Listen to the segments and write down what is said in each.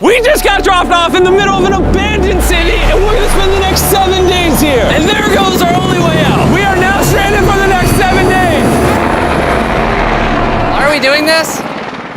We just got dropped off in the middle of an abandoned city, and we're gonna spend the next 7 days here. And there goes our only way out. We are now stranded for the next 7 days. Why are we doing this?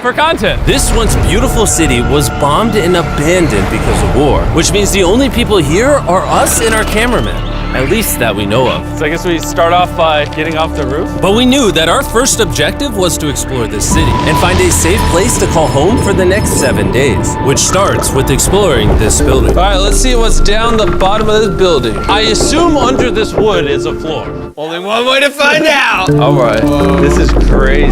For content. This once beautiful city was bombed and abandoned because of war, which means the only people here are us and our cameraman. At least that we know of. So I guess we start off by getting off the roof. But we knew that our first objective was to explore this city and find a safe place to call home for the next 7 days, which starts with exploring this building. All right, let's see what's down the bottom of this building. I assume under this wood is a floor. Only one way to find out. All right, this is crazy.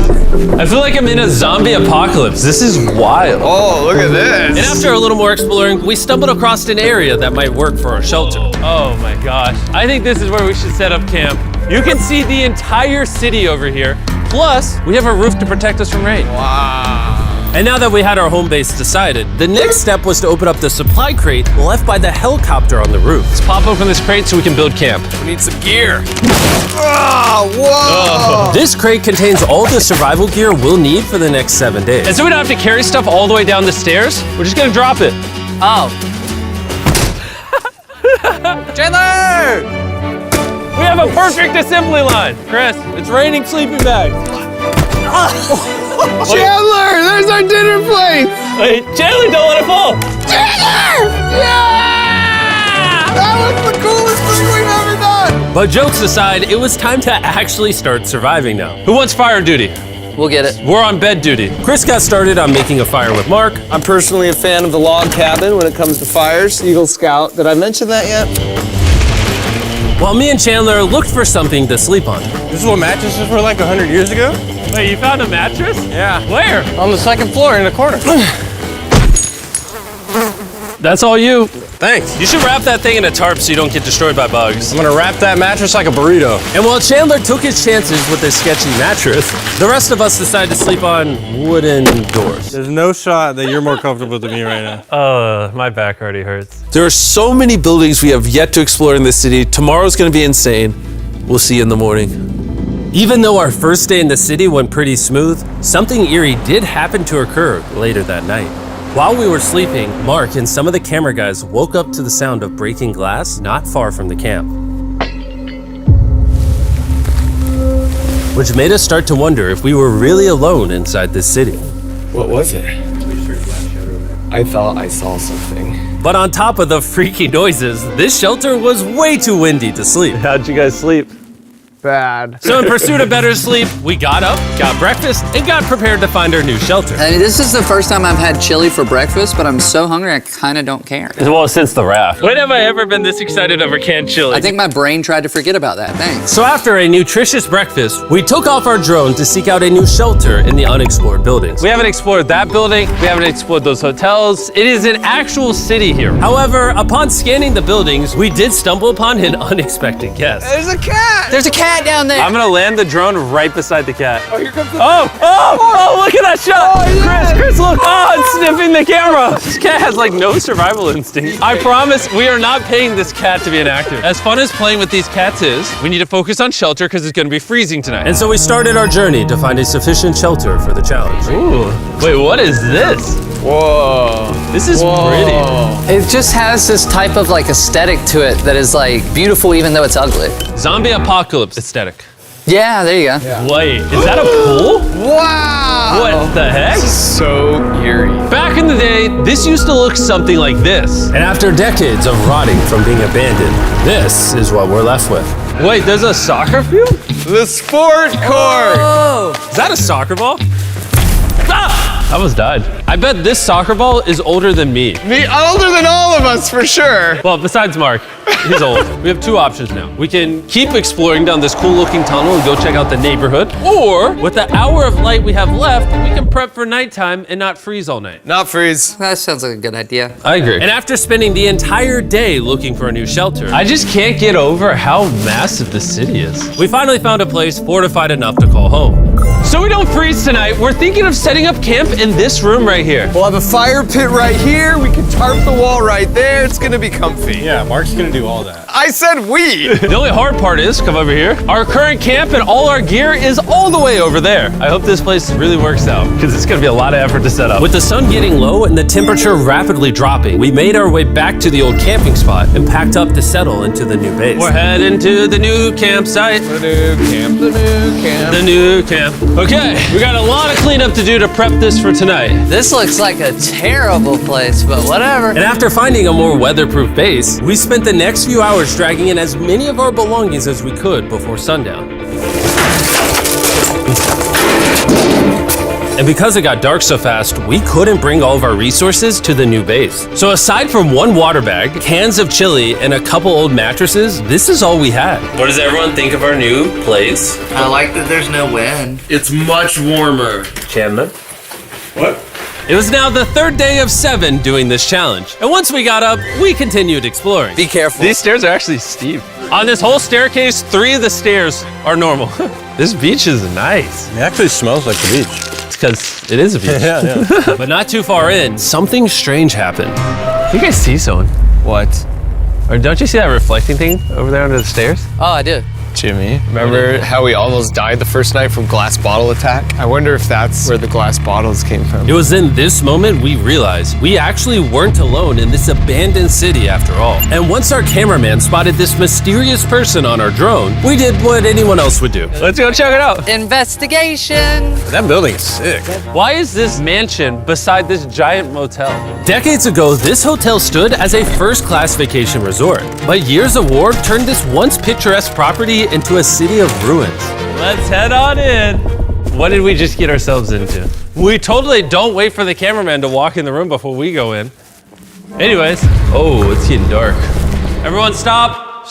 I feel like I'm in a zombie apocalypse. This is wild. Oh, look at this. And after a little more exploring, we stumbled across an area that might work for our shelter. Oh my gosh. I think this is where we should set up camp. You can see the entire city over here. Plus, we have a roof to protect us from rain. Wow. And now that we had our home base decided, the next step was to open up the supply crate left by the helicopter on the roof. Let's pop open this crate so we can build camp. We need some gear. Oh, whoa. This crate contains all the survival gear we'll need for the next 7 days. And so we don't have to carry stuff all the way down the stairs. We're just gonna drop it. Oh. Chandler! We have a perfect assembly line. Chris, it's raining sleeping bags. Chandler, there's our dinner plate. Wait, Chandler, don't let it fall. Chandler! Yeah! That was the coolest thing we've ever done. But jokes aside, it was time to actually start surviving now. Who wants fire duty? We'll get it. We're on bed duty. Chris got started on making a fire with Mark. I'm personally a fan of the log cabin when it comes to fires. Eagle Scout. Did I mention that yet? While me and Chandler looked for something to sleep on. This is what mattresses were like 100 years ago? Wait, you found a mattress? Yeah. Where? On the second floor in the corner. That's all you. Thanks. You should wrap that thing in a tarp so you don't get destroyed by bugs. I'm gonna wrap that mattress like a burrito. And while Chandler took his chances with this sketchy mattress, the rest of us decided to sleep on wooden doors. There's no shot that you're more comfortable than me right now. My back already hurts. There are so many buildings we have yet to explore in this city. Tomorrow's gonna be insane. We'll see you in the morning. Even though our first day in the city went pretty smooth, something eerie did happen to occur later that night. While we were sleeping, Mark and some of the camera guys woke up to the sound of breaking glass not far from the camp, which made us start to wonder if we were really alone inside this city. What was it? I thought I saw something. But on top of the freaky noises, this shelter was way too windy to sleep. How'd you guys sleep? Bad. So in pursuit of better sleep, we got up, got breakfast, and got prepared to find our new shelter. I mean, this is the first time I've had chili for breakfast, but I'm so hungry I kind of don't care. Well, since the raft. When have I ever been this excited over canned chili? I think my brain tried to forget about that. Thanks. So after a nutritious breakfast, we took off our drone to seek out a new shelter in the unexplored buildings. We haven't explored that building. We haven't explored those hotels. It is an actual city here. However, upon scanning the buildings, we did stumble upon an unexpected guest. There's a cat! There's a cat down there! I'm gonna land the drone right beside the cat. Oh, here comes the Oh, look at that shot! Chris, look! Oh, it's sniffing the camera! This cat has like no survival instinct. I promise we are not paying this cat to be an actor. As fun as playing with these cats is, we need to focus on shelter because it's gonna be freezing tonight. And so we started our journey to find a sufficient shelter for the challenge. Ooh, wait, what is this? Whoa. This is pretty. It just has this type of like aesthetic to it that is like beautiful even though it's ugly. Zombie apocalypse aesthetic. Yeah, there you go. Wait, is that a pool? Wow! What the heck? So eerie. Back in the day, this used to look something like this. And after decades of rotting from being abandoned, this is what we're left with. Wait, there's a soccer field? The sport court! Is that a soccer ball? Ah! I almost died. I bet this soccer ball is older than me. Me older than all of us, for sure. Well, besides Mark, he's old. We have two options now. We can keep exploring down this cool looking tunnel and go check out the neighborhood. Or, with the hour of light we have left, we can prep for nighttime and not freeze all night. Not freeze. That sounds like a good idea. I agree. And after spending the entire day looking for a new shelter, I just can't get over how massive the city is. we finally found a place fortified enough to call home. So we don't freeze tonight, we're thinking of setting up camp in this room right here. We'll have a fire pit right here. We can tarp the wall right there. It's gonna be comfy. Yeah, Mark's gonna do all that. I said we. The only hard part is, come over here, our current camp and all our gear is all the way over there. I hope this place really works out, because it's gonna be a lot of effort to set up. With the sun getting low and the temperature rapidly dropping, we made our way back to the old camping spot and packed up to settle into the new base. We're heading to the new campsite. The new camp, the new camp. The new camp. Okay, we got a lot of cleanup to do to prep this for tonight. This looks like a terrible place, but whatever. And after finding a more weatherproof base, we spent the next few hours dragging in as many of our belongings as we could before sundown. And because it got dark so fast, we couldn't bring all of our resources to the new base. So aside from one water bag, cans of chili, and a couple old mattresses, this is all we had. What does everyone think of our new place? I like that there's no wind. It's much warmer. Chandler? What? It was now the third day of 7 doing this challenge. And once we got up, we continued exploring. Be careful. These stairs are actually steep. On this whole staircase, 3 of the stairs are normal. This beach is nice. It actually smells like the beach. It's because it is a beach. Yeah. But not too far in, something strange happened. You guys see someone? What? Or don't you see that reflecting thing over there under the stairs? Oh, I do. Jimmy, remember how we almost died the first night from glass bottle attack? I wonder if that's where the glass bottles came from. It was in this moment we realized we actually weren't alone in this abandoned city after all. And once our cameraman spotted this mysterious person on our drone, we did what anyone else would do. Let's go check it out. Investigation. That building is sick. Why is this mansion beside this giant motel? Decades ago, this hotel stood as a first-class vacation resort. But years of war turned this once picturesque property into a city of ruins. Let's head on in. What did we just get ourselves into? We totally don't wait for the cameraman to walk in the room before we go in. Anyways, oh, it's getting dark. Everyone stop.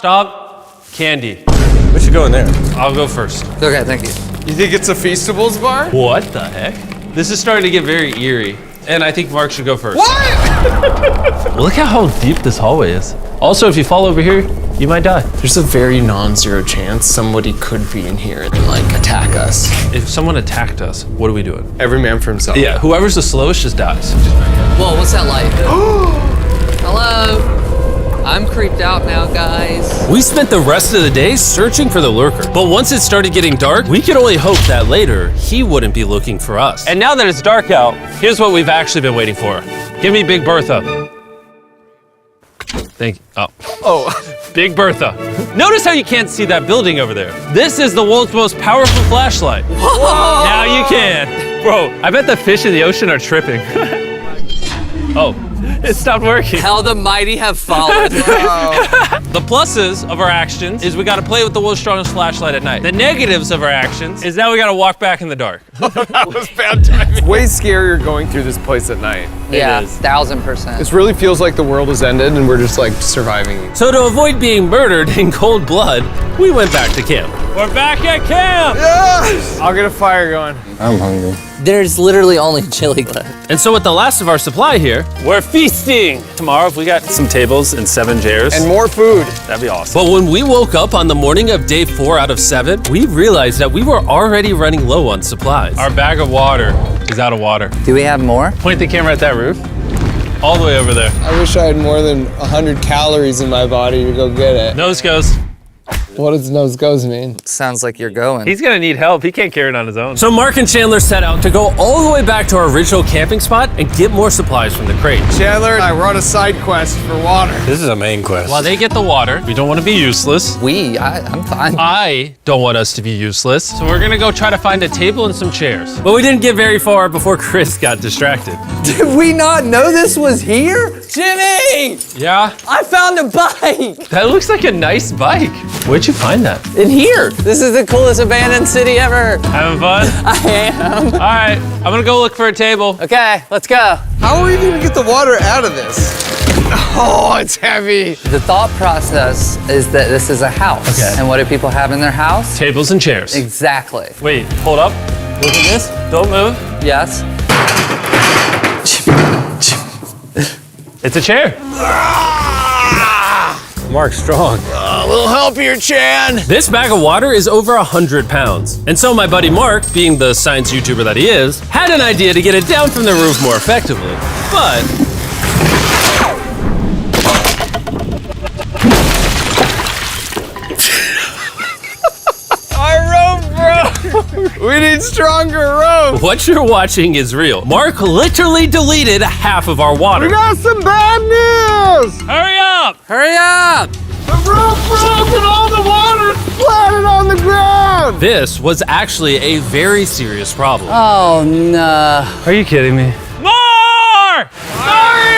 Candy. We should go in there. I'll go first. Okay, thank you. You think it's a Feastables bar? What the heck? This is starting to get very eerie. And I think Mark should go first. What? Look at how deep this hallway is. Also, if you fall over here, you might die. There's a very non-zero chance somebody could be in here and like attack us. If someone attacked us, what are we doing? Every man for himself. Yeah, whoever's the slowest just dies. Whoa, what's that light? Hello. I'm creeped out now, guys. We spent the rest of the day searching for the lurker. But once it started getting dark, we could only hope that later he wouldn't be looking for us. And now that it's dark out, here's what we've actually been waiting for. Give me Big Bertha. Thank you. Oh, Big Bertha. Notice how you can't see that building over there. This is the world's most powerful flashlight. Whoa. Now you can. Bro, I bet the fish in the ocean are tripping. Oh, it stopped working. How the mighty have fallen. The pluses of our actions is we gotta play with the world's strongest flashlight at night. The negatives of our actions is now we gotta walk back in the dark. That was bad timing. It's way scarier going through this place at night. Yeah, is. 1000%. This really feels like the world has ended and we're just like surviving. So to avoid being murdered in cold blood, we went back to camp. We're back at camp! Yes! I'll get a fire going. I'm hungry. There's literally only chili left. And so with the last of our supply here, We're feasting! Tomorrow, if we got some tables and 7 chairs, And more food. that'd be awesome. but when we woke up on the morning of day 4 out of 7, we realized that we were already running low on supplies. Our bag of water is out of water. Do we have more? Point the camera at that roof. All the way over there. I wish I had more than 100 calories in my body to go get it. Nose goes. What does nose goes mean? Sounds like you're going. He's gonna need help. He can't carry it on his own. So Mark and Chandler set out to go all the way back to our original camping spot and get more supplies from the crate. Chandler and I were on a side quest for water. This is a main quest. While they get the water, we don't want to be useless. I'm fine. I don't want us to be useless. So we're gonna go try to find a table and some chairs. But we didn't get very far before Chris got distracted. Did we not know this was here? Jimmy! Yeah? I found a bike! That looks like a nice bike. Where'd you find that? In here! This is the coolest abandoned city ever! Having fun? I am. All right, I'm gonna go look for a table. Okay, let's go. How are we gonna get the water out of this? Oh, it's heavy. The thought process is that this is a house. Okay. And what do people have in their house? Tables and chairs. Exactly. Wait, hold up. Look at this. Don't move. Yes. It's a chair. Mark, strong. A little help here, Chan. This bag of water is over 100 pounds. And so my buddy Mark, being the science YouTuber that he is, had an idea to get it down from the roof more effectively. But We need stronger rope. what you're watching is real. Mark literally deleted half of our water. Got some bad news. Hurry up! Hurry up! The rope broke and all the water splattered on the ground. This was actually a very serious problem. Oh, no. Are you kidding me? More! Sorry.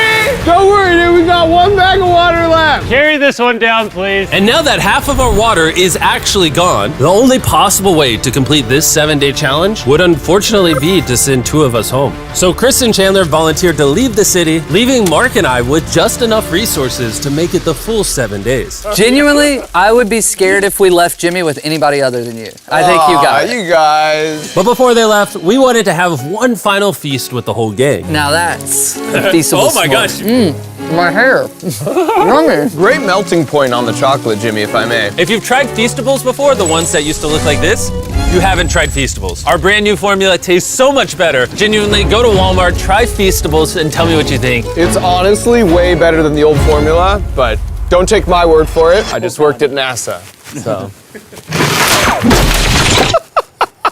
Don't worry, dude. We got one bag of water left. Carry this one down, please. And now that half of our water is actually gone, the only possible way to complete this 7-day challenge would unfortunately be to send 2 of us home. So Chris and Chandler volunteered to leave the city, leaving Mark and I with just enough resources to make it the full 7 days. Genuinely, I would be scared if we left Jimmy with anybody other than you. I think you got it. You guys. But before they left, we wanted to have one final feast with the whole gang. Now that's a feasible Oh my gosh. My hair. Yummy. Great melting point on the chocolate, Jimmy, if I may. If you've tried Feastables before, the ones that used to look like this, you haven't tried Feastables. Our brand new formula tastes so much better. Genuinely, go to Walmart, try Feastables, and tell me what you think. It's honestly way better than the old formula, but don't take my word for it. I just worked at NASA, so.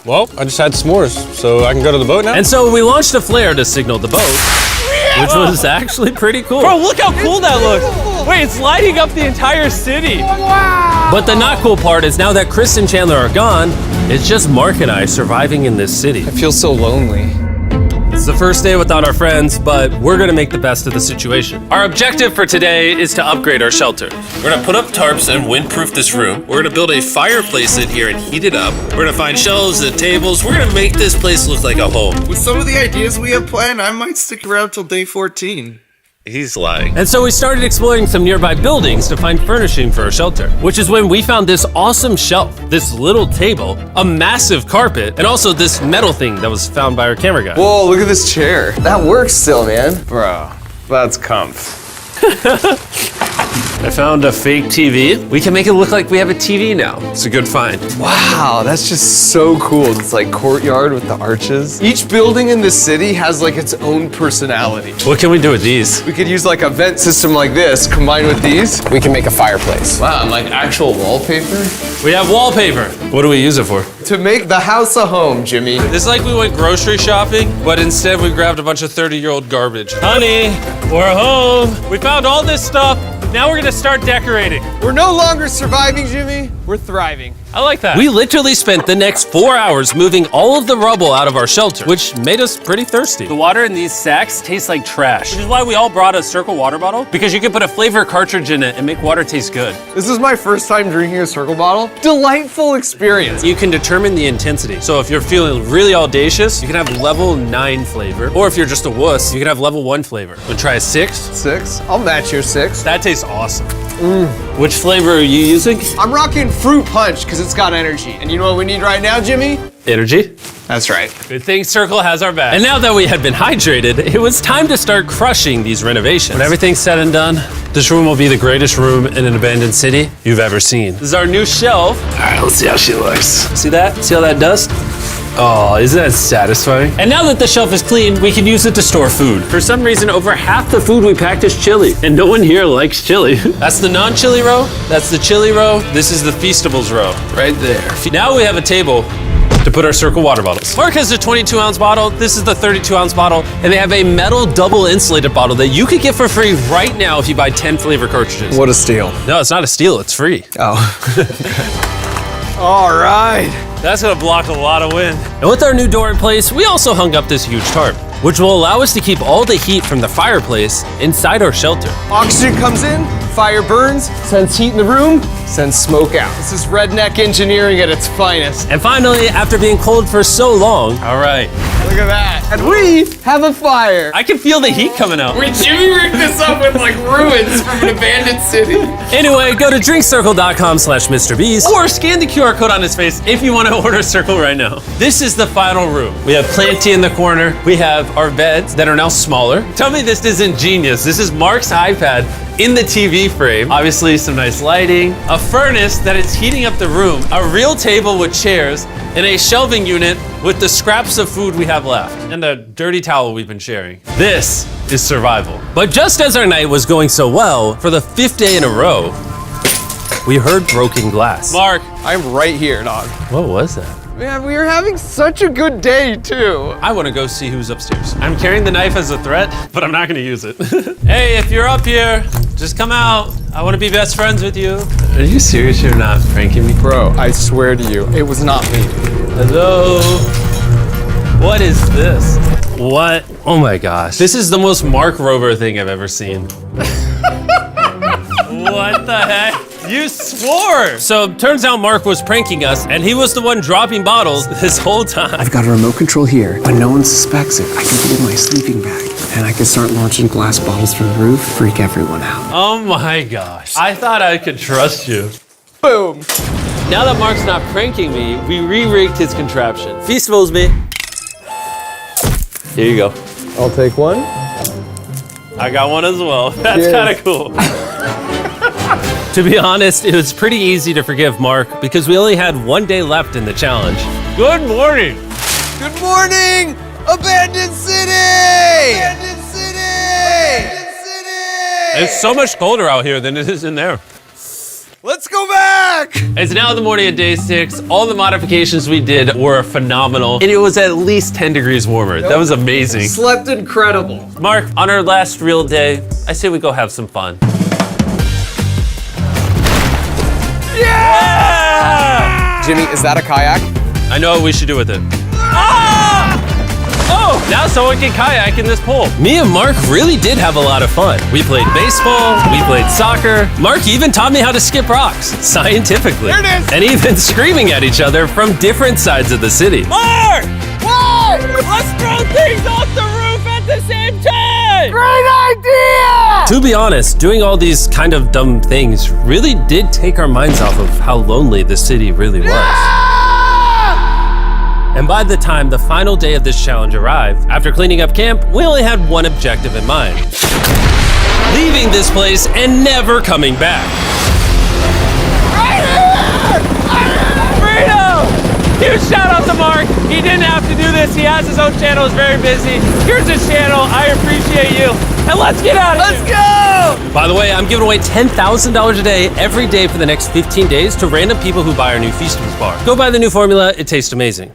Well, I just had s'mores, so I can go to the boat now? And so we launched a flare to signal the boat, which was actually pretty cool. Bro, look how cool that looks. Wait, it's lighting up the entire city. But the not cool part is now that Chris and Chandler are gone, it's just Mark and I surviving in this city. I feel so lonely. It's the first day without our friends, but we're gonna make the best of the situation. Our objective for today is to upgrade our shelter. We're gonna put up tarps and windproof this room. We're gonna build a fireplace in here and heat it up. We're gonna find shelves and tables. We're gonna make this place look like a home. With some of the ideas we have planned, I might stick around till day 14. He's lying. And so we started exploring some nearby buildings to find furnishing for our shelter, which is when we found this awesome shelf, this little table, a massive carpet, and also this metal thing that was found by our camera guy. Whoa, look at this chair. That works still, man. Bro, that's comf. I found a fake TV. We can make it look like we have a TV now. It's a good find. Wow, that's just so cool. It's like courtyard with the arches. Each building in this city has like its own personality. What can we do with these? We could use like a vent system like this combined with these. We can make a fireplace. Wow, and like actual wallpaper? We have wallpaper. What do we use it for? To make the house a home, Jimmy. It's like we went grocery shopping, but instead we grabbed a bunch of 30-year-old garbage. Honey, we're home. We found all this stuff. Now we're gonna start decorating. We're no longer surviving, Jimmy. We're thriving. I like that. We literally spent the next 4 hours moving all of the rubble out of our shelter, which made us pretty thirsty. The water in these sacks tastes like trash, which is why we all brought a Circle water bottle, because you can put a flavor cartridge in it and make water taste good. This is my first time drinking a Circle bottle. Delightful experience. You can determine the intensity. So if you're feeling really audacious, you can have level 9 flavor. Or if you're just a wuss, you can have level 1 flavor. Wanna try a 6? 6? I'll match your 6. That tastes awesome. Which flavor are you using? I'm rocking Fruit Punch because it's got energy. And you know what we need right now, Jimmy? Energy. That's right. Good thing Circle has our back. And now that we had been hydrated, it was time to start crushing these renovations. When everything's said and done, this room will be the greatest room in an abandoned city you've ever seen. This is our new shelf. All right, let's see how she looks. See that? See all that dust? Oh, isn't that satisfying? And now that the shelf is clean, we can use it to store food. For some reason, over half the food we packed is chili, and no one here likes chili. That's the non-chili row, that's the chili row, this is the Feastables row, right there. Now we have a table to put our Circle water bottles. Mark has a 22-ounce bottle, this is the 32-ounce bottle, and they have a metal double insulated bottle that you could get for free right now if you buy 10 flavor cartridges. What a steal. No, it's not a steal, it's free. Oh. All right. That's gonna block a lot of wind. And with our new door in place, we also hung up this huge tarp, which will allow us to keep all the heat from the fireplace inside our shelter. Oxygen comes in, fire burns, sends heat in the room, sends smoke out. This is redneck engineering at its finest. And finally, after being cold for so long, All right. Look at that. And we have a fire. I can feel the heat coming out. Jimmy rigged this up with like ruins from an abandoned city. anyway, go to drinkcircle.com/MrBeast. Or scan the QR code on his face if you want to order Circle right now. This is the final room. We have Planty in the corner. We have our beds that are now smaller. Tell me this isn't genius. This is Mark's iPad in the TV. TV frame, obviously some nice lighting, a furnace that is heating up the room, a real table with chairs, and a shelving unit with the scraps of food we have left, and a dirty towel we've been sharing. This is survival. But just as our night was going so well, for the 5th day in a row, we heard broken glass. Mark, I'm right here, dog. What was that? Man, we were having such a good day, too. I want to go see who's upstairs. I'm carrying the knife as a threat, but I'm not going to use it. Hey, if you're up here, just come out. I want to be best friends with you. Are you serious? You're not pranking me? Bro, I swear to you, it was not me. Hello? What is this? What? Oh my gosh. This is the most Mark Rober thing I've ever seen. What the heck? You swore! So turns out Mark was pranking us, and he was the one dropping bottles this whole time. I've got a remote control here, but no one suspects it. I can put it in my sleeping bag, and I can start launching glass bottles from the roof, freak everyone out. Oh my gosh. I thought I could trust you. Boom. Now that Mark's not pranking me, we re-rigged his contraption. Feastables me. Here you go. I'll take one. I got one as well. That's Cheers. kind of cool. To be honest, it was pretty easy to forgive Mark because we only had 1 day left in the challenge. Good morning. Good morning, Abandoned City! Abandoned City! Abandoned City! It's so much colder out here than it is in there. Let's go back! It's now the morning of day 6. All the modifications we did were phenomenal, and it was at least 10 degrees warmer. That was amazing. Slept incredible. Mark, on our last real day, I say we go have some fun. Yeah! Jimmy, is that a kayak? I know what we should do with it. Ah! Oh, now someone can kayak in this pool. Me and Mark really did have a lot of fun. We played baseball, we played soccer. Mark even taught me how to skip rocks, scientifically. There it is. And even screaming at each other from different sides of the city. Mark! Why? Let's throw things off the roof at the same time! Great idea! To be honest, doing all these kind of dumb things really did take our minds off of how lonely the city really was. And by the time the final day of this challenge arrived, after cleaning up camp, we only had one objective in mind. Leaving this place and never coming back. Freedom! Huge shout out to Mark. He didn't have to do this. He has his own channel. He's very busy. Here's his channel. I appreciate you. And let's get out of here. Let's go! By the way, I'm giving away $10,000 a day every day for the next 15 days to random people who buy our new Feastables bar. Go buy the new formula. It tastes amazing.